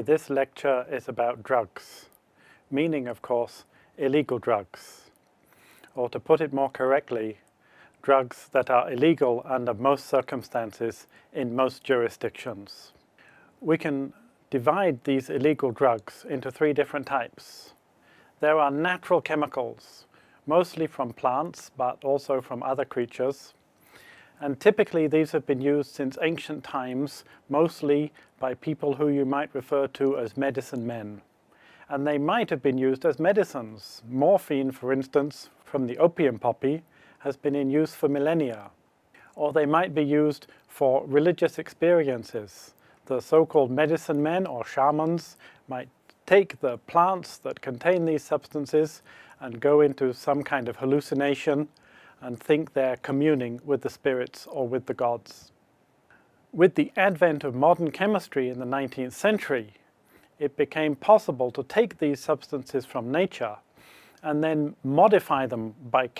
Today this lecture is about drugs, meaning of course illegal drugs, or to put it more correctly, drugs that are illegal under most circumstances in most jurisdictions. We can divide these illegal drugs into three different types. There are natural chemicals, mostly from plants but also from other creatures. And typically these have been used since ancient times, mostly by people who you might refer to as medicine men. And they might have been used as medicines. Morphine, for instance, from the opium poppy, has been in use for millennia. Or they might be used for religious experiences. The so-called medicine men or shamans might take the plants that contain these substances and go into some kind of hallucination and think they're communing with the spirits or with the gods. With the advent of modern chemistry in the 19th century, it became possible to take these substances from nature and then modify them by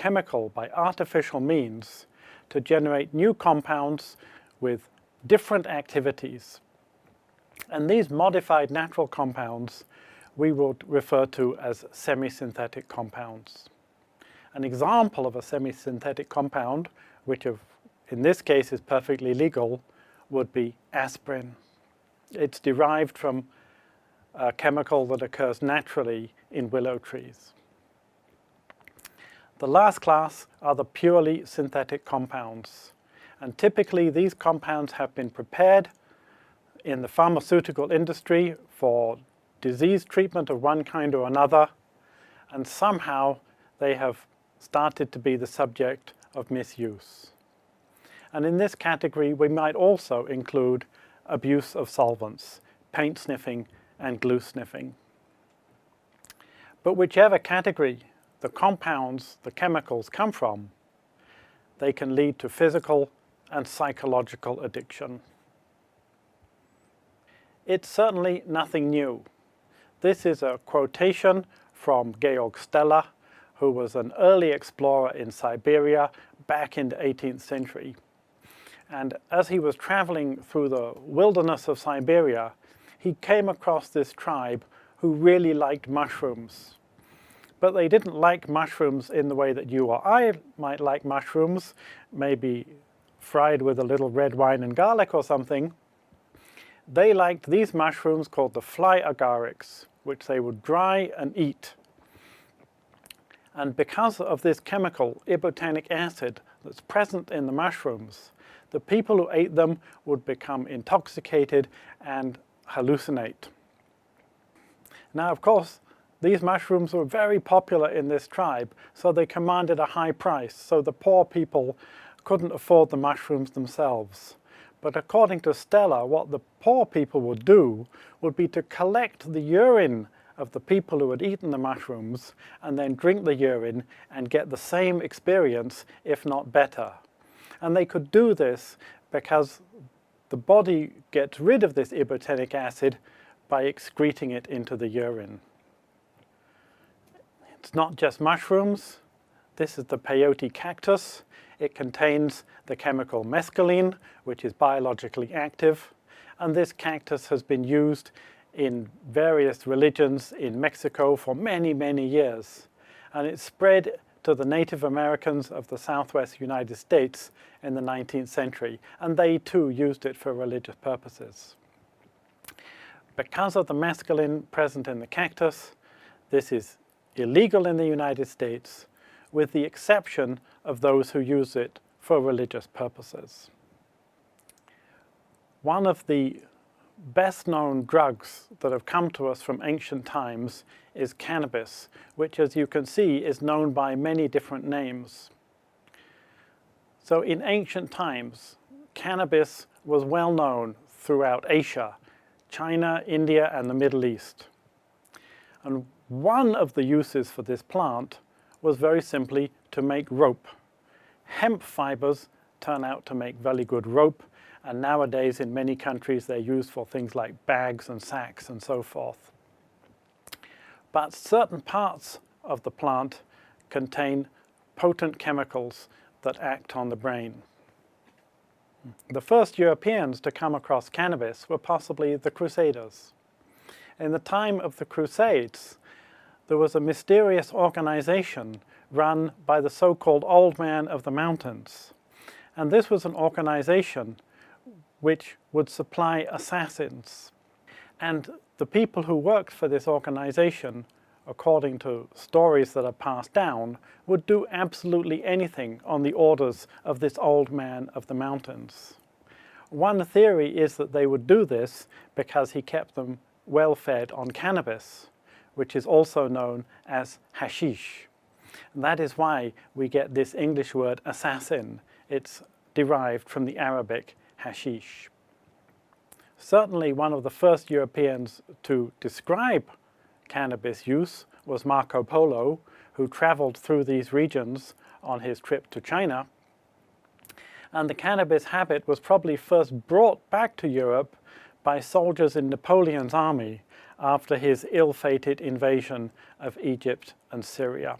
artificial means to generate new compounds with different activities. And these modified natural compounds we would refer to as semi-synthetic compounds. An example of a semi-synthetic compound, which in this case is perfectly legal, would be aspirin. It's derived from a chemical that occurs naturally in willow trees. The last class are the purely synthetic compounds. And typically these compounds have been prepared in the pharmaceutical industry for disease treatment of one kind or another, and somehow they have started to be the subject of misuse. And in this category we might also include abuse of solvents, paint sniffing and glue sniffing. But whichever category the compounds, the chemicals come from, they can lead to physical and psychological addiction. It's certainly nothing new. This is a quotation from Georg Steller, who was an early explorer in Siberia back in the 18th century. And as he was traveling through the wilderness of Siberia, he came across this tribe who really liked mushrooms. But they didn't like mushrooms in the way that you or I might like mushrooms, maybe fried with a little red wine and garlic or something. They liked these mushrooms called the fly agarics, which they would dry and eat. And because of this chemical, ibotenic acid, that's present in the mushrooms, the people who ate them would become intoxicated and hallucinate. Now, of course, these mushrooms were very popular in this tribe, so they commanded a high price, so the poor people couldn't afford the mushrooms themselves. But according to Steller, what the poor people would do would be to collect the urine of the people who had eaten the mushrooms and then drink the urine and get the same experience, if not better. And they could do this because the body gets rid of this ibotenic acid by excreting it into the urine. It's not just mushrooms. This is the peyote cactus. It contains the chemical mescaline, which is biologically active. And this cactus has been used in various religions in Mexico for many, many years. And it spread to the Native Americans of the Southwest United States in the 19th century. And they too used it for religious purposes. Because of the mescaline present in the cactus, this is illegal in the United States, with the exception of those who use it for religious purposes. One of the best-known drugs that have come to us from ancient times is cannabis, which, as you can see, is known by many different names. So in ancient times, cannabis was well known throughout Asia, China, India, and the Middle East. And one of the uses for this plant was very simply to make rope. Hemp fibers turn out to make very good rope, and nowadays in many countries they're used for things like bags and sacks and so forth. But certain parts of the plant contain potent chemicals that act on the brain. The first Europeans to come across cannabis were possibly the Crusaders. In the time of the Crusades, there was a mysterious organization run by the so-called Old Man of the Mountains. And this was an organization which would supply assassins. And the people who worked for this organization, according to stories that are passed down, would do absolutely anything on the orders of this Old Man of the Mountains. One theory is that they would do this because he kept them well fed on cannabis, which is also known as hashish. And that is why we get this English word assassin. It's derived from the Arabic hashish. Certainly one of the first Europeans to describe cannabis use was Marco Polo, who traveled through these regions on his trip to China. And the cannabis habit was probably first brought back to Europe by soldiers in Napoleon's army after his ill-fated invasion of Egypt and Syria.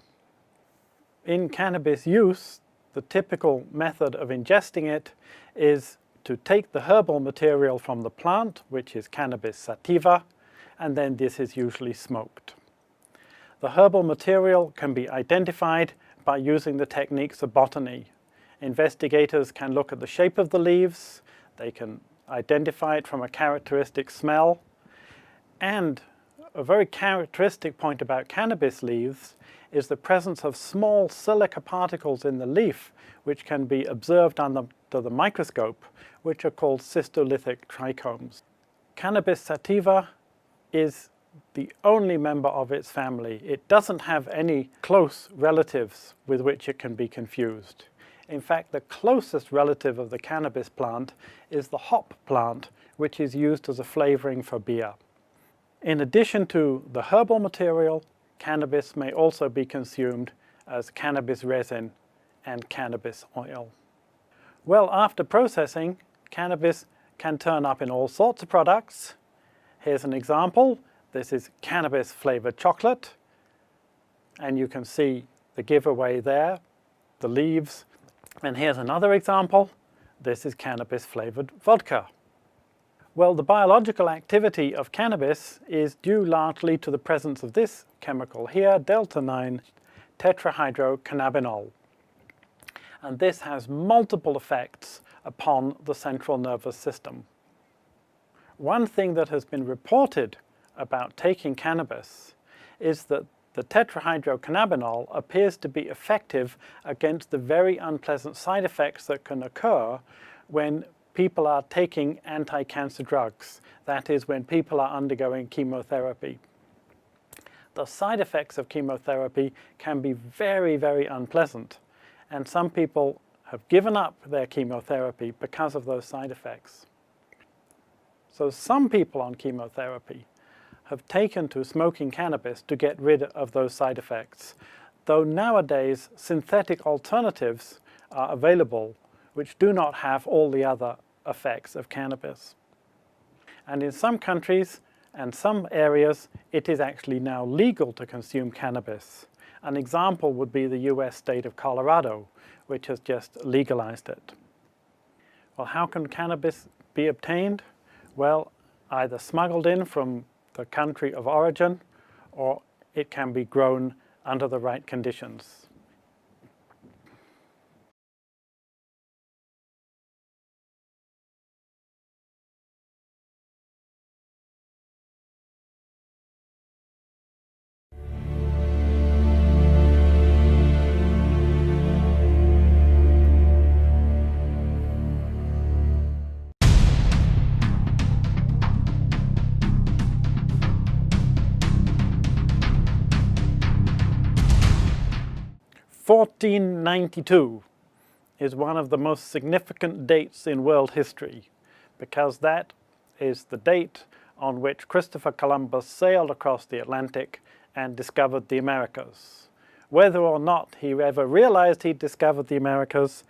In cannabis use, the typical method of ingesting it is to take the herbal material from the plant, which is cannabis sativa, and then this is usually smoked. The herbal material can be identified by using the techniques of botany. Investigators can look at the shape of the leaves, they can identify it from a characteristic smell, and a very characteristic point about cannabis leaves is the presence of small silica particles in the leaf, which can be observed under the microscope, which are called cystolithic trichomes. Cannabis sativa is the only member of its family. It doesn't have any close relatives with which it can be confused. In fact, the closest relative of the cannabis plant is the hop plant, which is used as a flavoring for beer. In addition to the herbal material, cannabis may also be consumed as cannabis resin and cannabis oil. Well, after processing, cannabis can turn up in all sorts of products. Here's an example. This is cannabis flavored chocolate, and you can see the giveaway there, the leaves. And here's another example. This is cannabis flavored vodka. Well, the biological activity of cannabis is due largely to the presence of this chemical here, delta-9 tetrahydrocannabinol. And this has multiple effects upon the central nervous system. One thing that has been reported about taking cannabis is that the tetrahydrocannabinol appears to be effective against the very unpleasant side effects that can occur when people are taking anti-cancer drugs. That is, when people are undergoing chemotherapy. The side effects of chemotherapy can be very, very unpleasant, and some people have given up their chemotherapy because of those side effects. So some people on chemotherapy have taken to smoking cannabis to get rid of those side effects, though nowadays synthetic alternatives are available which do not have all the other effects of cannabis. And in some countries and some areas, it is actually now legal to consume cannabis. An example would be the US state of Colorado, which has just legalized it. Well, how can cannabis be obtained? Well, either smuggled in from the country of origin, or it can be grown under the right conditions. (1492) is one of the most significant dates in world history, because that is the date on which Christopher Columbus sailed across the Atlantic and discovered the Americas. Whether or not he ever realized he'd discovered the Americas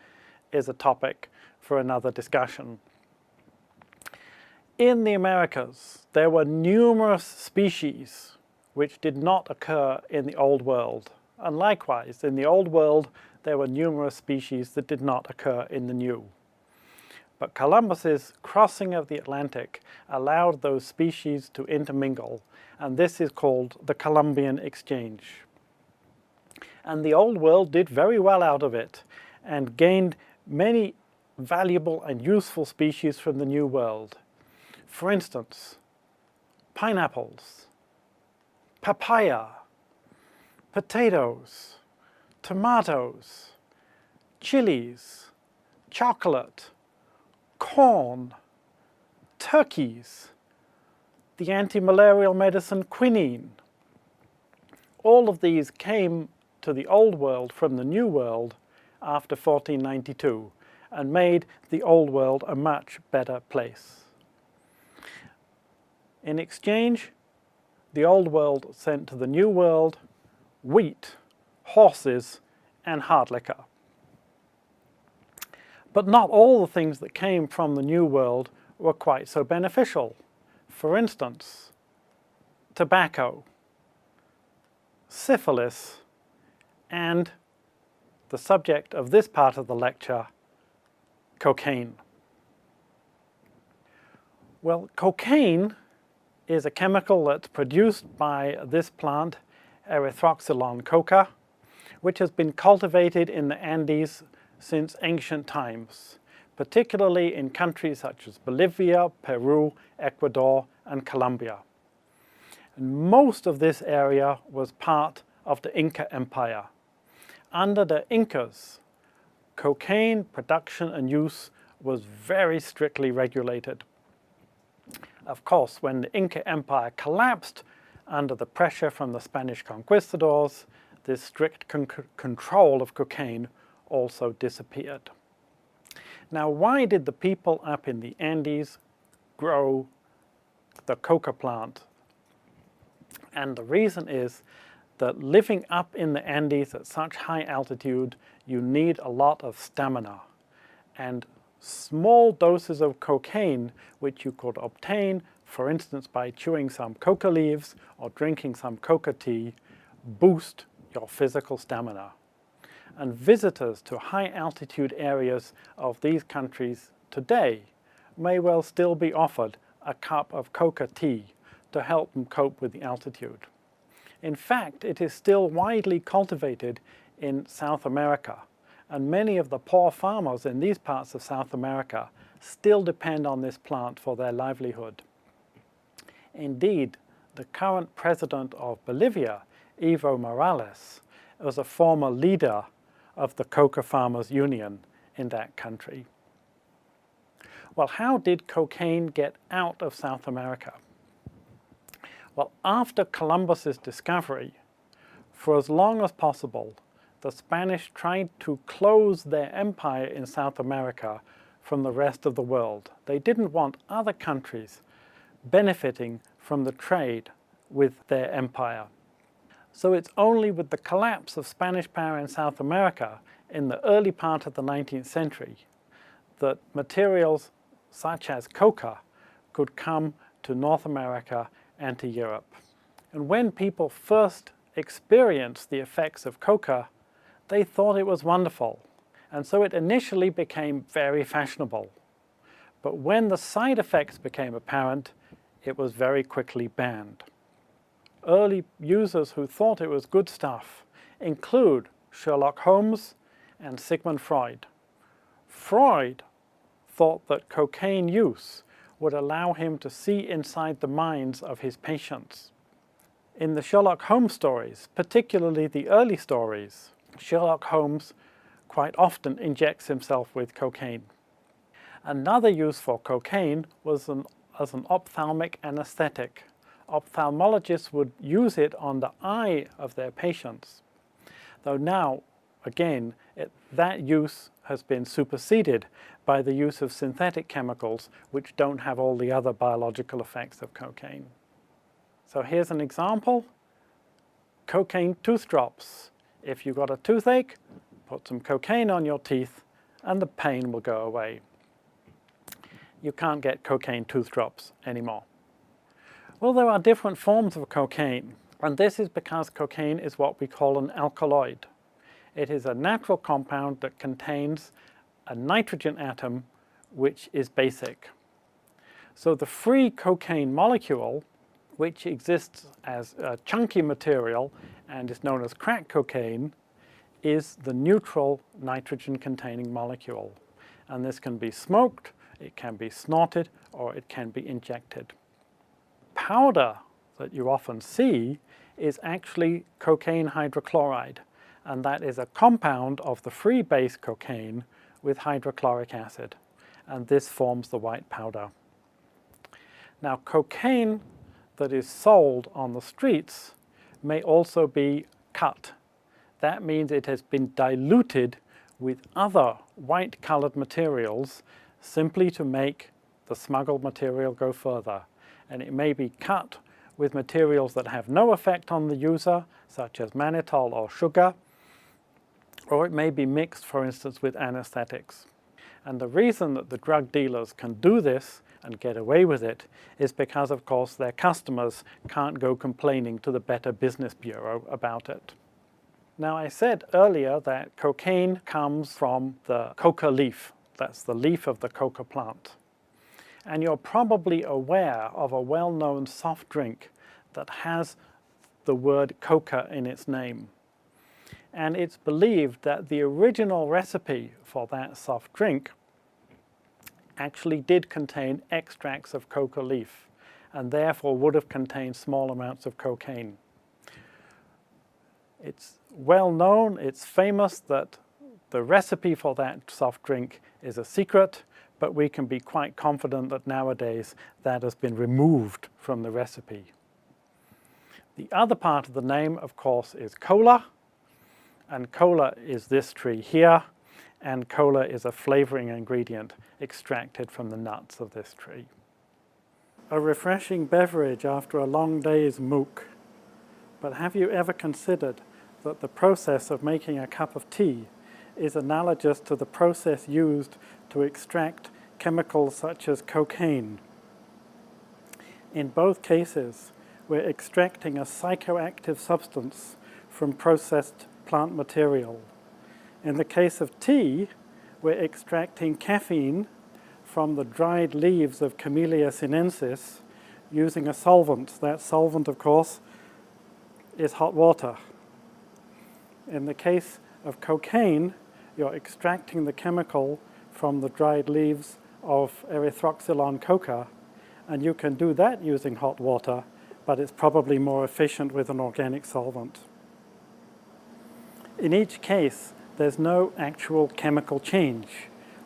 is a topic for another discussion. In the Americas, there were numerous species which did not occur in the Old World. And likewise, in the Old World, there were numerous species that did not occur in the New. But Columbus's crossing of the Atlantic allowed those species to intermingle, and this is called the Columbian Exchange. And the Old World did very well out of it, and gained many valuable and useful species from the New World. For instance, pineapples, papaya, potatoes, tomatoes, chilies, chocolate, corn, turkeys, the anti-malarial medicine quinine. All of these came to the Old World from the New World after 1492 and made the Old World a much better place. In exchange, the Old World sent to the New World wheat, horses, and hard liquor. But not all the things that came from the New World were quite so beneficial. For instance, tobacco, syphilis, and the subject of this part of the lecture, cocaine. Well, cocaine is a chemical that's produced by this plant, Erythroxylon coca, which has been cultivated in the Andes since ancient times, particularly in countries such as Bolivia, Peru, Ecuador, and Colombia. And most of this area was part of the Inca Empire. Under the Incas, cocaine production and use was very strictly regulated. Of course, when the Inca Empire collapsed under the pressure from the Spanish conquistadors, this strict control of cocaine also disappeared. Now, why did the people up in the Andes grow the coca plant? And the reason is that living up in the Andes at such high altitude, you need a lot of stamina. And small doses of cocaine, which you could obtain, for instance, by chewing some coca leaves or drinking some coca tea, boost your physical stamina. And visitors to high-altitude areas of these countries today may well still be offered a cup of coca tea to help them cope with the altitude. In fact, it is still widely cultivated in South America, and many of the poor farmers in these parts of South America still depend on this plant for their livelihood. Indeed, the current president of Bolivia, Evo Morales, was a former leader of the Coca Farmers Union in that country. Well, how did cocaine get out of South America? Well, after Columbus's discovery, for as long as possible, the Spanish tried to close their empire in South America from the rest of the world. They didn't want other countries benefiting from the trade with their empire. So it's only with the collapse of Spanish power in South America in the early part of the 19th century that materials such as coca could come to North America and to Europe. And when people first experienced the effects of coca, they thought it was wonderful. And so it initially became very fashionable. But when the side effects became apparent, it was very quickly banned. Early users who thought it was good stuff include Sherlock Holmes and Sigmund Freud. Freud thought that cocaine use would allow him to see inside the minds of his patients. In the Sherlock Holmes stories, particularly the early stories, Sherlock Holmes quite often injects himself with cocaine. Another use for cocaine was as an ophthalmic anesthetic. Ophthalmologists would use it on the eye of their patients. Though now, again, that use has been superseded by the use of synthetic chemicals which don't have all the other biological effects of cocaine. So here's an example. Cocaine tooth drops. If you've got a toothache, put some cocaine on your teeth and the pain will go away. You can't get cocaine tooth drops anymore. Well, there are different forms of cocaine, and this is because cocaine is what we call an alkaloid. It is a natural compound that contains a nitrogen atom which is basic. So the free cocaine molecule, which exists as a chunky material and is known as crack cocaine, is the neutral nitrogen-containing molecule. And this can be smoked, it can be snorted, or it can be injected. Powder that you often see is actually cocaine hydrochloride, and that is a compound of the free base cocaine with hydrochloric acid, and this forms the white powder. Now, cocaine that is sold on the streets may also be cut. That means it has been diluted with other white-colored materials simply to make the smuggled material go further. And it may be cut with materials that have no effect on the user, such as mannitol or sugar, or it may be mixed, for instance, with anesthetics. And the reason that the drug dealers can do this and get away with it is because, of course, their customers can't go complaining to the Better Business Bureau about it. Now, I said earlier that cocaine comes from the coca leaf. That's the leaf of the coca plant. And you're probably aware of a well-known soft drink that has the word coca in its name. And it's believed that the original recipe for that soft drink actually did contain extracts of coca leaf, and therefore would have contained small amounts of cocaine. It's well known, it's famous that the recipe for that soft drink is a secret, but we can be quite confident that nowadays that has been removed from the recipe. The other part of the name, of course, is cola, and cola is this tree here, and cola is a flavoring ingredient extracted from the nuts of this tree. A refreshing beverage after a long day's mook. But have you ever considered that the process of making a cup of tea is analogous to the process used to extract chemicals such as cocaine? In both cases, we're extracting a psychoactive substance from processed plant material. In the case of tea, we're extracting caffeine from the dried leaves of Camellia sinensis using a solvent. That solvent, of course, is hot water. In the case of cocaine, you're extracting the chemical from the dried leaves of Erythroxylon coca, and you can do that using hot water, but it's probably more efficient with an organic solvent. In each case, there's no actual chemical change.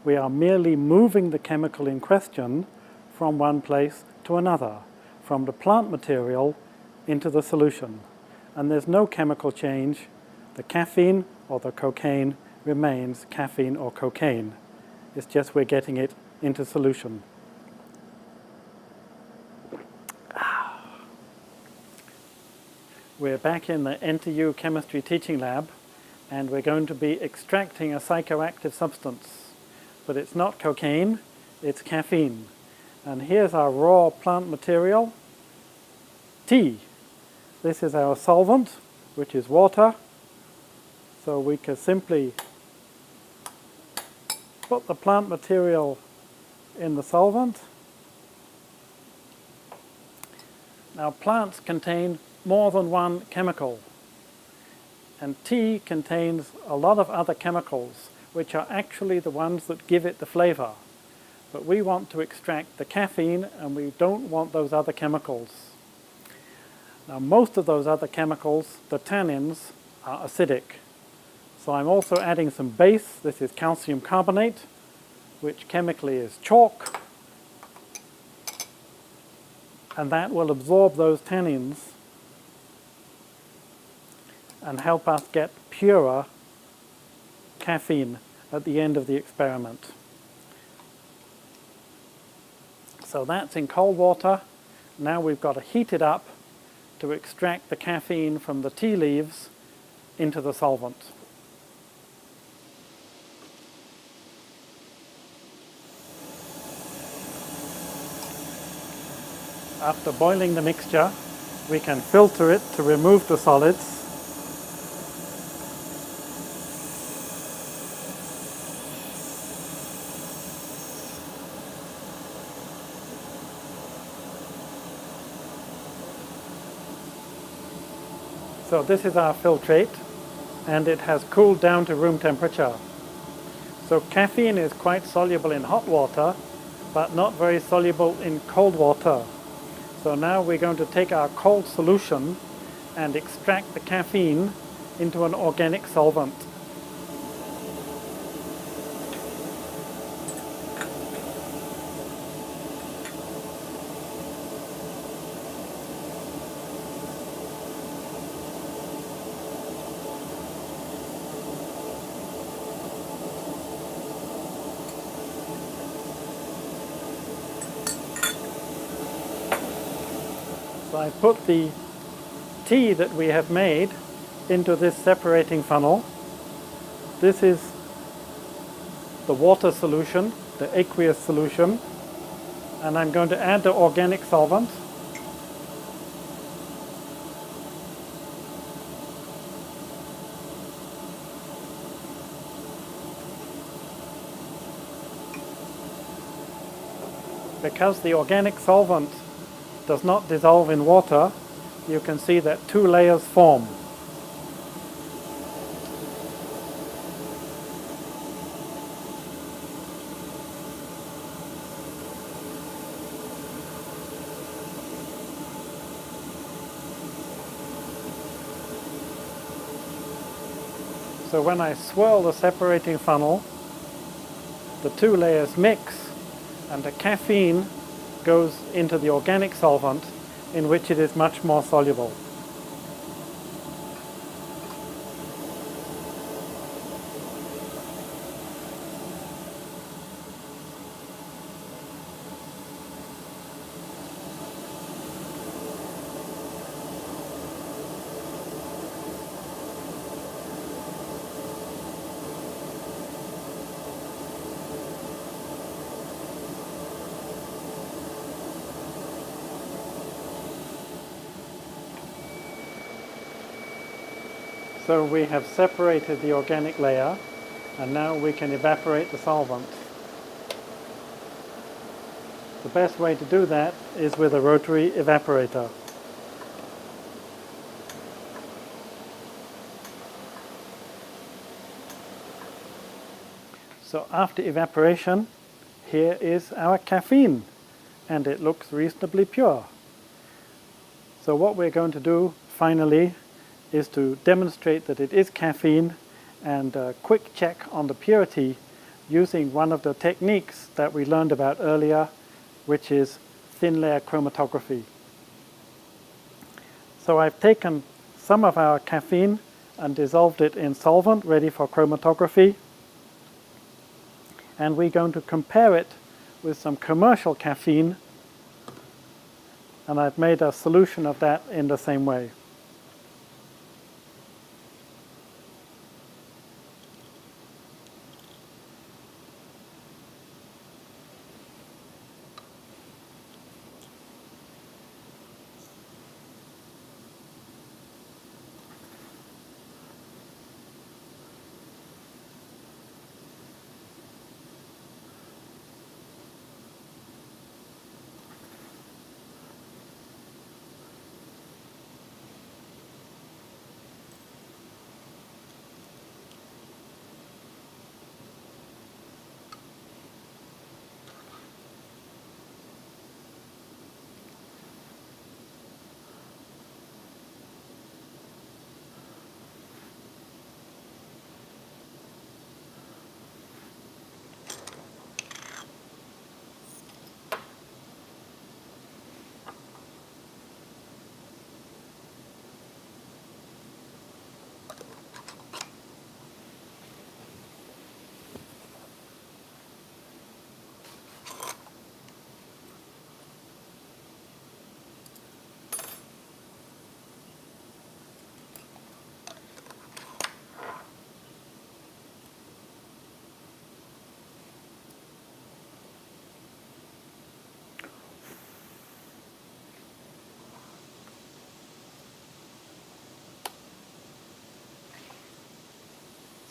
We are merely moving the chemical in question from one place to another, from the plant material into the solution. And there's no chemical change. The caffeine or the cocaine remains caffeine or cocaine. It's just we're getting it into solution. We're back in the NTU chemistry teaching lab, and we're going to be extracting a psychoactive substance. But it's not cocaine, it's caffeine. And here's our raw plant material, tea. This is our solvent, which is water. So we can simply put the plant material in the solvent. Now, plants contain more than one chemical, and tea contains a lot of other chemicals, which are actually the ones that give it the flavor. But we want to extract the caffeine, and we don't want those other chemicals. Now, most of those other chemicals, the tannins, are acidic. So I'm also adding some base. This is calcium carbonate, which chemically is chalk. And that will absorb those tannins and help us get purer caffeine at the end of the experiment. So that's in cold water. Now we've got to heat it up to extract the caffeine from the tea leaves into the solvent. After boiling the mixture, we can filter it to remove the solids. So this is our filtrate, and it has cooled down to room temperature. So caffeine is quite soluble in hot water, but not very soluble in cold water. So now we're going to take our cold solution and extract the caffeine into an organic solvent. So I put the tea that we have made into this separating funnel. This is the water solution, the aqueous solution, and I'm going to add the organic solvent. Because the organic solvent does not dissolve in water, you can see that two layers form. So when I swirl the separating funnel, the two layers mix and the caffeine goes into the organic solvent, in which it is much more soluble. So we have separated the organic layer, and now we can evaporate the solvent. The best way to do that is with a rotary evaporator. So after evaporation, here is our caffeine, and it looks reasonably pure. So what we're going to do finally is to demonstrate that it is caffeine and a quick check on the purity using one of the techniques that we learned about earlier, which is thin layer chromatography. So I've taken some of our caffeine and dissolved it in solvent ready for chromatography, and we're going to compare it with some commercial caffeine, and I've made a solution of that in the same way.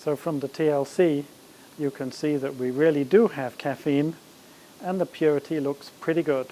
So from the TLC, you can see that we really do have caffeine, and the purity looks pretty good.